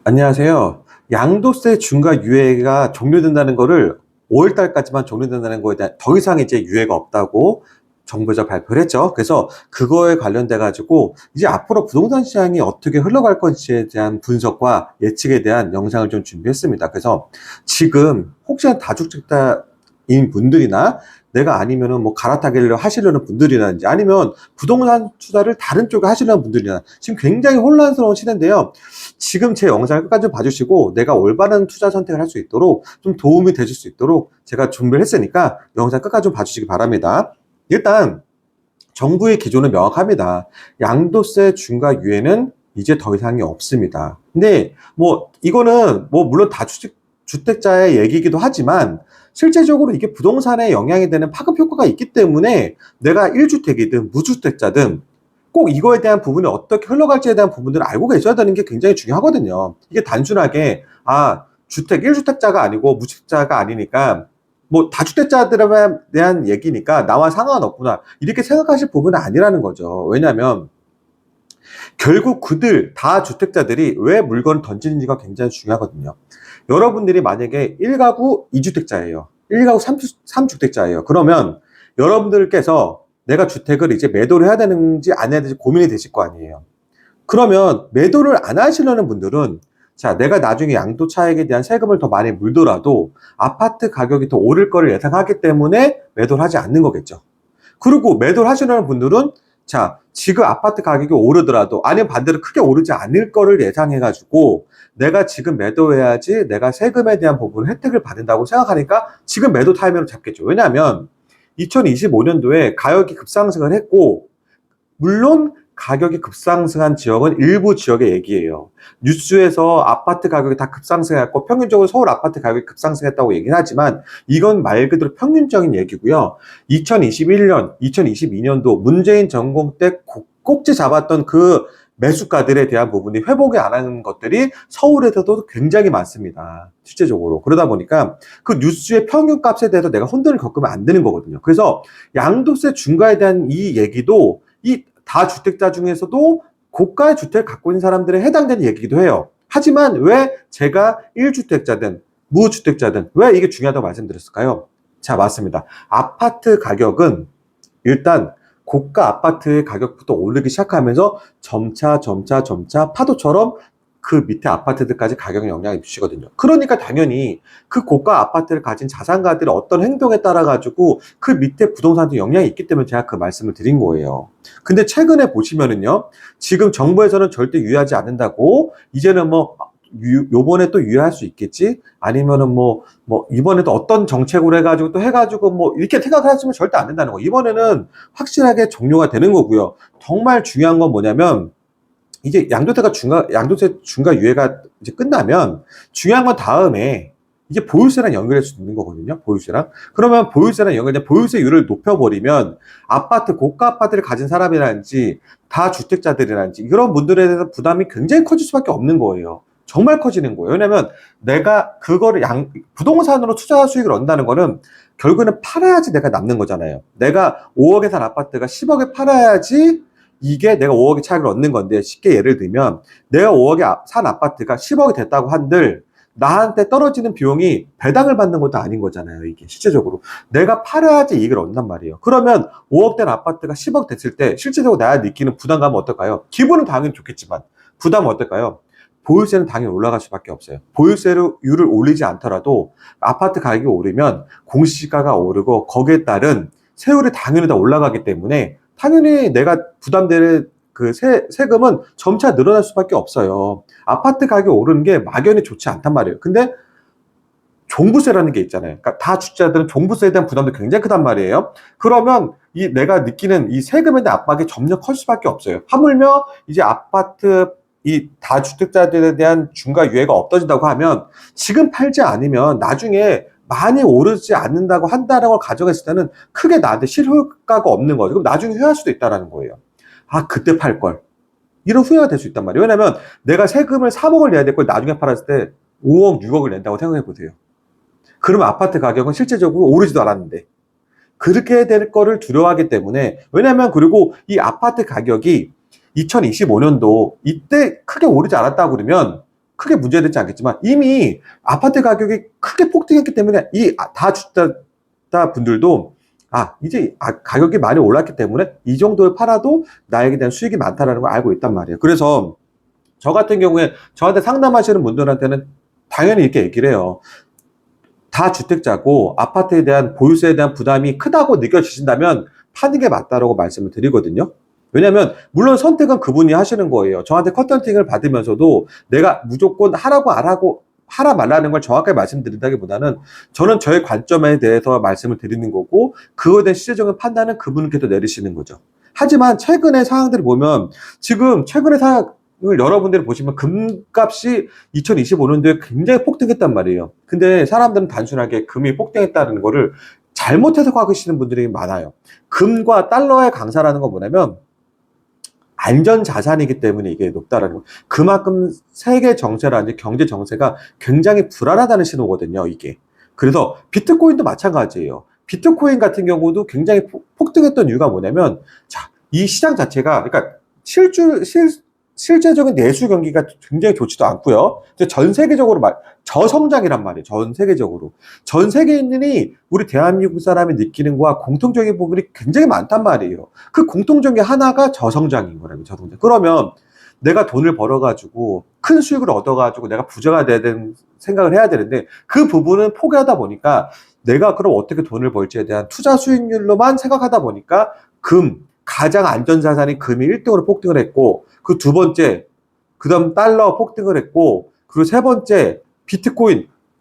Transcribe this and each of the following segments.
안녕하세요. 양도세 중과 유예가 종료된다는 거를 5월 달까지만 종료된다는 거에 대한 더 이상 이제 유예가 없다고 정부에서 발표를 했죠. 그래서 그거에 관련돼 가지고 이제 앞으로 부동산 시장이 어떻게 흘러갈 건지에 대한 분석과 예측에 대한 영상을 좀 준비했습니다. 그래서 지금 혹시나 다주택자인 분들이나 내가 아니면은 뭐 갈아타기를 하시려는 분들이라든지 아니면 부동산 투자를 다른 쪽에 하시려는 분들이나 지금 굉장히 혼란스러운 시대인데요. 지금 제 영상을 끝까지 좀 봐주시고 내가 올바른 투자 선택을 할 수 있도록 좀 도움이 되실 수 있도록 제가 준비를 했으니까 영상 끝까지 좀 봐주시기 바랍니다. 일단 정부의 기조는 명확합니다. 양도세 중과 유예는 이제 더 이상이 없습니다. 근데 뭐 이거는 뭐 물론 주택자의 얘기이기도 하지만 실제적으로 이게 부동산에 영향이 되는 파급 효과가 있기 때문에 내가 1주택이든 무주택자든 꼭 이거에 대한 부분이 어떻게 흘러갈지에 대한 부분들을 알고 계셔야 되는 게 굉장히 중요하거든요. 이게 단순하게 주택 1주택자가 아니고 무주택자가 아니니까 뭐 다주택자들에 대한 얘기니까 나와 상관없구나 이렇게 생각하실 부분은 아니라는 거죠. 왜냐하면 결국 그들 다 주택자들이 왜 물건을 던지는지가 굉장히 중요하거든요. 여러분들이 만약에 1가구 2주택자예요. 1가구 3주택자예요. 그러면 여러분들께서 내가 주택을 이제 매도를 해야 되는지 안 해야 되는지 고민이 되실 거 아니에요. 그러면 매도를 안 하시려는 분들은 자, 내가 나중에 양도 차익에 대한 세금을 더 많이 물더라도 아파트 가격이 더 오를 거를 예상하기 때문에 매도를 하지 않는 거겠죠. 그리고 매도를 하시려는 분들은 자, 지금 아파트 가격이 오르더라도 아니면 반대로 크게 오르지 않을 거를 예상해가지고 내가 지금 매도해야지 내가 세금에 대한 부분 혜택을 받는다고 생각하니까 지금 매도 타이밍을 잡겠죠. 왜냐하면 2025년도에 가격이 급상승을 했고 물론 가격이 급상승한 지역은 일부 지역의 얘기예요. 뉴스에서 아파트 가격이 다 급상승했고 평균적으로 서울 아파트 가격이 급상승했다고 얘기는 하지만 이건 말 그대로 평균적인 얘기고요. 2021년, 2022년도 문재인 정권 때 꼭지 잡았던 그 매수가들에 대한 부분이 회복이 안 하는 것들이 서울에서도 굉장히 많습니다. 실제적으로. 그러다 보니까 그 뉴스의 평균값에 대해서 내가 혼돈을 겪으면 안 되는 거거든요. 그래서 양도세 중과에 대한 이 얘기도 이 다주택자 중에서도 고가의 주택을 갖고 있는 사람들에 해당되는 얘기기도 해요. 하지만 왜 제가 1주택자든 무주택자든 왜 이게 중요하다고 말씀드렸을까요? 자, 맞습니다. 아파트 가격은 일단 고가 아파트의 가격부터 오르기 시작하면서 점차 파도처럼 그 밑에 아파트들까지 가격에 영향을 미치거든요. 그러니까 당연히 그 고가 아파트를 가진 자산가들의 어떤 행동에 따라 가지고 그 밑에 부동산도 영향이 있기 때문에 제가 그 말씀을 드린 거예요. 근데 최근에 보시면은요, 지금 정부에서는 절대 유예하지 않는다고 이제는 뭐 요번에 또 유예할 수 있겠지? 아니면은 이번에 또 어떤 정책으로 해가지고 또 해가지고 뭐 이렇게 생각을 하시면 절대 안 된다는 거. 이번에는 확실하게 종료가 되는 거고요. 정말 중요한 건 뭐냐면 이게 양도세 중과 유예가 이제 끝나면 중요한 건 다음에 이게 보유세랑 연결할 수 있는 거거든요. 보유세랑. 그러면 보유세랑 연결된 보유세율을 높여버리면 고가 아파트를 가진 사람이라든지 다주택자들이라든지 이런 분들에 대해서 부담이 굉장히 커질 수밖에 없는 거예요. 정말 커지는 거예요. 왜냐면 내가 그거를 부동산으로 투자 수익을 얻는다는 거는 결국에는 팔아야지 내가 남는 거잖아요. 내가 5억에 산 아파트가 10억에 팔아야지 이게 내가 5억의 차익을 얻는 건데 쉽게 예를 들면 내가 5억에 산 아파트가 10억이 됐다고 한들 나한테 떨어지는 비용이 배당을 받는 것도 아닌 거잖아요. 이게 실제적으로 내가 팔아야지 이익을 얻는단 말이에요. 그러면 5억 된 아파트가 10억 됐을 때 실제적으로 내가 느끼는 부담감은 어떨까요? 기분은 당연히 좋겠지만 부담은 어떨까요? 보유세는 당연히 올라갈 수밖에 없어요. 보유세율을 올리지 않더라도 아파트 가격이 오르면 공시지가가 오르고 거기에 따른 세율이 당연히 다 올라가기 때문에 당연히 내가 부담될 그 세금은 점차 늘어날 수밖에 없어요. 아파트 가격이 오르는 게 막연히 좋지 않단 말이에요. 근데 종부세라는 게 있잖아요. 그러니까 다주택자들은 종부세에 대한 부담도 굉장히 크단 말이에요. 그러면 이 내가 느끼는 이 세금에 대한 압박이 점점 커질 수밖에 없어요. 하물며 이제 아파트 이 다주택자들에 대한 중과 유예가 없어진다고 하면 지금 팔지 않으면 나중에 많이 오르지 않는다고 한다는 걸 가정했을 때는 크게 나한테 실효가가 없는 거죠. 그럼 나중에 후회할 수도 있다는 거예요. 그때 팔 걸. 이런 후회가 될 수 있단 말이에요. 왜냐면 내가 세금을 3억을 내야 될 걸 나중에 팔았을 때 5억, 6억을 낸다고 생각해 보세요. 그러면 아파트 가격은 실제적으로 오르지도 않았는데. 그렇게 될 거를 두려워하기 때문에 왜냐면 그리고 이 아파트 가격이 2025년도 이때 크게 오르지 않았다고 그러면 크게 문제되지 않겠지만 이미 아파트 가격이 크게 폭등했기 때문에 이 다주택자 분들도 이제 가격이 많이 올랐기 때문에 이 정도에 팔아도 나에게 대한 수익이 많다는 걸 알고 있단 말이에요. 그래서 저 같은 경우에 저한테 상담하시는 분들한테는 당연히 이렇게 얘기를 해요. 다주택자고 아파트에 대한 보유세에 대한 부담이 크다고 느껴지신다면 파는 게 맞다라고 말씀을 드리거든요. 왜냐면 물론 선택은 그분이 하시는 거예요. 저한테 컨설팅을 받으면서도 내가 무조건 하라고 안 하고 하라 말라는 걸 정확하게 말씀드린다기보다는 저는 저의 관점에 대해서 말씀을 드리는 거고 그거에 대한 시세적인 판단은 그분께서 내리시는 거죠. 하지만 최근의 상황들을 보면 지금 최근의 상황을 여러분들이 보시면 금값이 2025년도에 굉장히 폭등했단 말이에요. 근데 사람들은 단순하게 금이 폭등했다는 거를 잘못 해석하고 계시는 분들이 많아요. 금과 달러의 강세라는 건 뭐냐면 안전 자산이기 때문에 이게 높다라는 거. 그만큼 세계 정세라든지 경제 정세가 굉장히 불안하다는 신호거든요, 이게. 그래서 비트코인도 마찬가지예요. 비트코인 같은 경우도 굉장히 폭등했던 이유가 뭐냐면, 자, 이 시장 자체가, 그러니까 실제적인 내수 경기가 굉장히 좋지도 않고요. 전 세계적으로 저성장이란 말이에요. 전 세계적으로. 전 세계인들이 우리 대한민국 사람이 느끼는 거와 공통적인 부분이 굉장히 많단 말이에요. 그 공통적인 하나가 저성장인 거라면 저성장. 그러면 내가 돈을 벌어가지고 큰 수익을 얻어가지고 내가 부자가 돼야 되는 생각을 해야 되는데 그 부분은 포기하다 보니까 내가 그럼 어떻게 돈을 벌지에 대한 투자 수익률로만 생각하다 보니까 가장 안전자산이 금이 1등으로 폭등을 했고 그 두 번째, 그 다음 달러 폭등을 했고 그리고 세 번째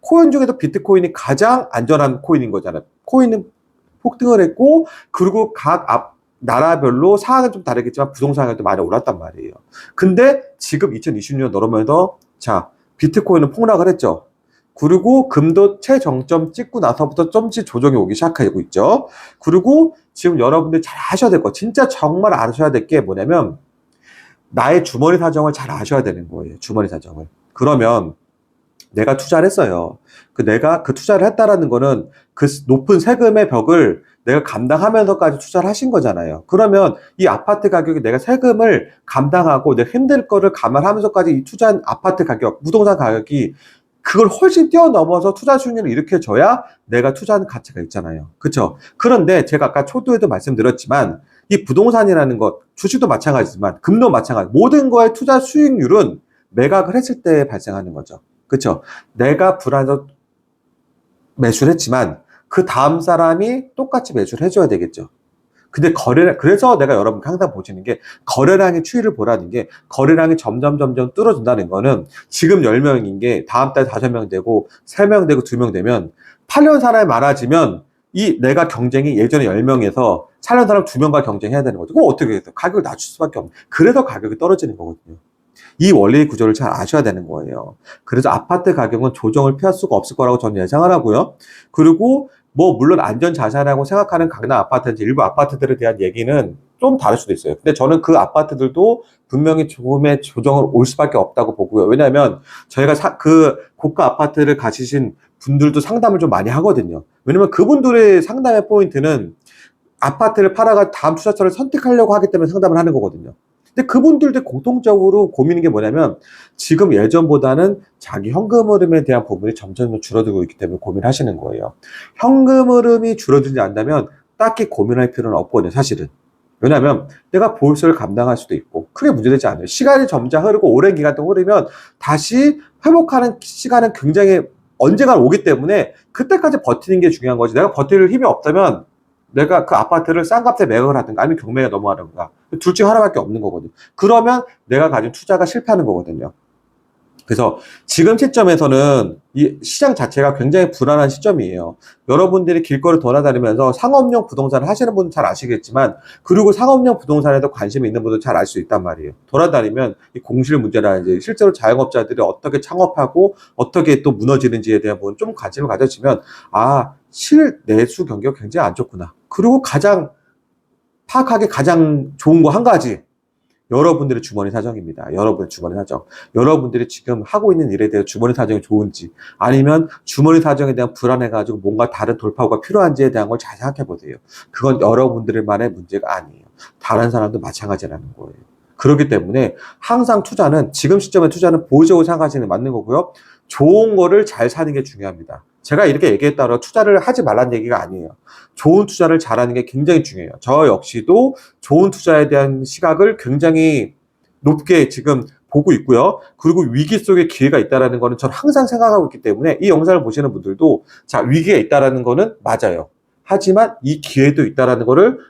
코인 중에도 비트코인이 가장 안전한 코인인 거잖아요. 코인은 폭등을 했고 그리고 각 나라별로 상황은 좀 다르겠지만 부동산 가격도 많이 올랐단 말이에요. 근데 지금 2020년 넘어오면서 자 비트코인은 폭락을 했죠. 그리고 금도 최정점 찍고 나서부터 좀씩 조정이 오기 시작하고 있죠. 그리고 지금 여러분들 잘 아셔야 될 거, 진짜 정말 아셔야 될 게 뭐냐면 나의 주머니 사정을 잘 아셔야 되는 거예요. 주머니 사정을. 그러면 내가 투자를 했어요. 내가 그 투자를 했다라는 거는 그 높은 세금의 벽을 내가 감당하면서까지 투자를 하신 거잖아요. 그러면 이 아파트 가격이 내가 세금을 감당하고 내가 힘들 거를 감안하면서까지 이 투자한 아파트 가격, 부동산 가격이 그걸 훨씬 뛰어넘어서 투자 수익률을 일으켜줘야 내가 투자하는 가치가 있잖아요. 그렇죠? 그런데 제가 아까 초두에도 말씀드렸지만 이 부동산이라는 것, 주식도 마찬가지지만 금도 마찬가지. 모든 거의 투자 수익률은 매각을 했을 때 발생하는 거죠. 그렇죠? 내가 불안해서 매수를 했지만 그 다음 사람이 똑같이 매수를 해줘야 되겠죠. 근데 그래서 내가 여러분 항상 보시는 게 거래량의 추이를 보라는 게 거래량이 점점 뚫어진다는 거는 지금 10명인 게 다음 달 5명 되고 3명 되고 2명 되면 8년 사람이 많아지면 내가 경쟁이 예전에 10명에서 4년 사람 2명과 경쟁해야 되는 거죠. 그거 어떻게 해서 가격을 낮출 수밖에 없는. 그래서 가격이 떨어지는 거거든요. 이 원리의 구조를 잘 아셔야 되는 거예요. 그래서 아파트 가격은 조정을 피할 수가 없을 거라고 저는 예상을 하고요. 그리고 물론 안전자산이라고 생각하는 강남 아파트인지 일부 아파트들에 대한 얘기는 좀 다를 수도 있어요. 근데 저는 그 아파트들도 분명히 조금의 조정을 올 수밖에 없다고 보고요. 왜냐하면 저희가 그 고가 아파트를 가지신 분들도 상담을 좀 많이 하거든요. 왜냐면 그분들의 상담의 포인트는 아파트를 팔아가 다음 투자처를 선택하려고 하기 때문에 상담을 하는 거거든요. 근데 그분들도 공통적으로 고민인 게 뭐냐면 지금 예전보다는 자기 현금 흐름에 대한 부분이 점점 줄어들고 있기 때문에 고민하시는 거예요. 현금 흐름이 줄어들지 않는다면 딱히 고민할 필요는 없거든요, 사실은. 왜냐하면 내가 보유세를 감당할 수도 있고 크게 문제되지 않아요. 시간이 점차 흐르고 오랜 기간 동안 흐르면 다시 회복하는 시간은 굉장히 언젠가 오기 때문에 그때까지 버티는 게 중요한 거지. 내가 버틸 힘이 없다면 내가 그 아파트를 싼 값에 매각을 하든가 아니면 경매에 넘어가든가 둘 중 하나밖에 없는 거거든요. 그러면 내가 가진 투자가 실패하는 거거든요. 그래서 지금 시점에서는 이 시장 자체가 굉장히 불안한 시점이에요. 여러분들이 길거리 돌아다니면서 상업용 부동산을 하시는 분은 잘 아시겠지만 그리고 상업용 부동산에도 관심이 있는 분도 잘 알 수 있단 말이에요. 돌아다니면 이 공실 문제라든지 실제로 자영업자들이 어떻게 창업하고 어떻게 또 무너지는지에 대한 부분 좀 관심을 가져지면 실내수 경기가 굉장히 안 좋구나. 그리고 파악하기 가장 좋은 거 한 가지. 여러분들의 주머니 사정입니다. 여러분의 주머니 사정. 여러분들이 지금 하고 있는 일에 대해 주머니 사정이 좋은지 아니면 주머니 사정에 대한 불안해가지고 뭔가 다른 돌파구가 필요한지에 대한 걸 잘 생각해 보세요. 그건 여러분들만의 문제가 아니에요. 다른 사람도 마찬가지라는 거예요. 그렇기 때문에 항상 투자는 지금 시점에 투자는 보유적으로 생각하시는 게 맞는 거고요. 좋은 거를 잘 사는 게 중요합니다. 제가 이렇게 얘기했다고 투자를 하지 말라는 얘기가 아니에요. 좋은 투자를 잘하는 게 굉장히 중요해요. 저 역시도 좋은 투자에 대한 시각을 굉장히 높게 지금 보고 있고요. 그리고 위기 속에 기회가 있다는 거는 저는 항상 생각하고 있기 때문에 이 영상을 보시는 분들도 자, 위기가 있다는 거는 맞아요. 하지만 이 기회도 있다라는 걸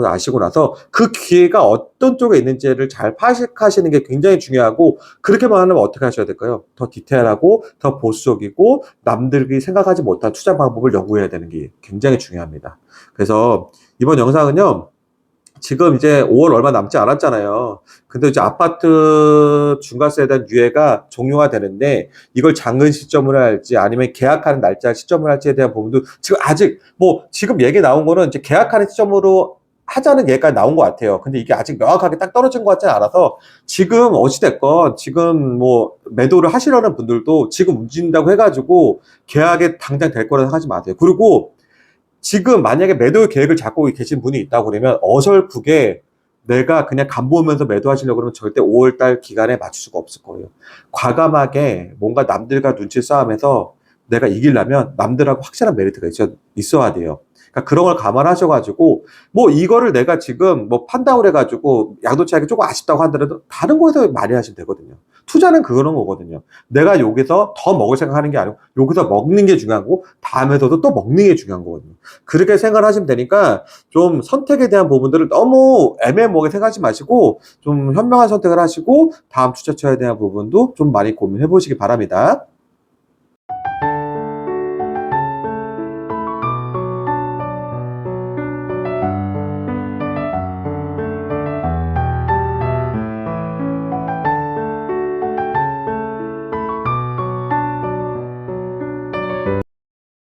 아시고 나서 그 기회가 어떤 쪽에 있는지를 잘 파악하시는 게 굉장히 중요하고 그렇게만 하면 어떻게 하셔야 될까요? 더 디테일하고 더 보수적이고 남들이 생각하지 못한 투자 방법을 연구해야 되는 게 굉장히 중요합니다. 그래서 이번 영상은요. 지금 이제 5월 얼마 남지 않았잖아요. 근데 이제 아파트 중과세에 대한 유예가 종료가 되는데 이걸 장근 시점으로 할지 아니면 계약하는 날짜 시점으로 할지에 대한 부분도 지금 아직 뭐 지금 얘기 나온 거는 이제 계약하는 시점으로 하자는 얘기가 나온 것 같아요. 근데 이게 아직 명확하게 딱 떨어진 것 같지 않아서 지금 어찌됐건 지금 뭐 매도를 하시려는 분들도 지금 움직인다고 해가지고 계약에 당장 될 거라고 생각하지 마세요. 그리고 지금 만약에 매도 계획을 잡고 계신 분이 있다고 그러면 어설프게 내가 그냥 간 보면서 매도하시려고 그러면 절대 5월달 기간에 맞출 수가 없을 거예요. 과감하게 뭔가 남들과 눈치 싸움에서 내가 이기려면 남들하고 확실한 메리트가 있어야 돼요. 그러니까 그런 걸 감안하셔가지고 뭐 이거를 내가 지금 뭐 판다고 해가지고 양도차익이 조금 아쉽다고 하더라도 다른 거에서 많이 하시면 되거든요. 투자는 그런 거거든요. 내가 여기서 더 먹을 생각하는 게 아니고 여기서 먹는 게 중요한 거고 다음에서도 또 먹는 게 중요한 거거든요. 그렇게 생각을 하시면 되니까 좀 선택에 대한 부분들을 너무 애매모호하게 생각하지 마시고 좀 현명한 선택을 하시고 다음 투자처에 대한 부분도 좀 많이 고민해 보시기 바랍니다.